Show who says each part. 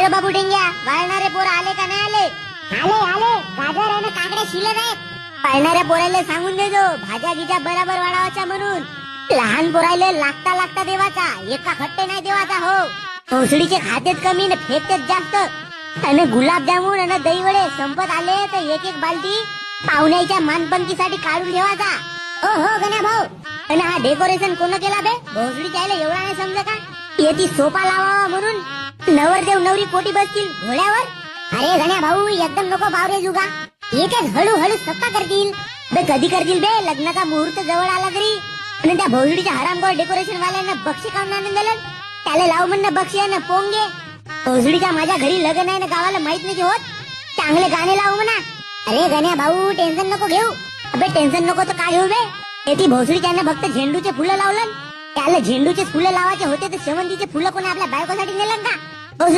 Speaker 1: रे बाबू डेंग्या, वाळणारे पोर आले का नाही आले?
Speaker 2: आले आले, गाजर आणि काकड्या शिल्लक आहेत.
Speaker 1: पाळणाऱ्या पोरायला सांगून देजो भाज्या गिज्या बराबर वाढावाच्या म्हणून. लहान पोरायला लागता लागता देवाचा, एका खट्टे नाही देवाचा. हो, भोसडीचे खातेच कमी न फेकतेच जास्त. आणि गुलाबजामुन आणि दही वडे संपत आले तर एक एक बालटी पाहुण्याच्या मानपंतीसाठी काढून ठेवायचा.
Speaker 2: हो हो गण्या भाऊ.
Speaker 1: आणि हा डेकोरेशन कोण केला बे? भोसडीच्या आईला एवढा नाही समजा का? येती सोपा लावावा म्हणून नवरदेव नवरी पोटी बसतील घोड्यावर.
Speaker 2: अरे गण्या भाऊ, एकदम नको बावरे जुगा. येतेच हळूहळू सत्ता करतील.
Speaker 1: बे कधी करतील बे? लग्नाचा मुहूर्त जवळ आला तरी. आणि त्या भोसडीच्या हरामखोर डेकोरेशन वाल्यांना बक्षी काढून आणून दिलं. त्याला लाव म्हणणं बक्षी आहे ना पोंगे. भोसडीच्या माझ्या घरी लग्न आहे ना, गावाला माहित नाही होत. चांगले गाणे लावू म्हणा.
Speaker 2: अरे गण्या भाऊ, टेन्शन नको घेऊ.
Speaker 1: अबे टेन्शन नको तर काय घेऊ बे? येती भोसडीच्यानं फक्त झेंडूचे फुलं लावलं. त्याला झेंडूचे फुलं लावायचे होते तर शेवंतीचे फुलं कोणी आपल्या बायकोसाठी नेलं का?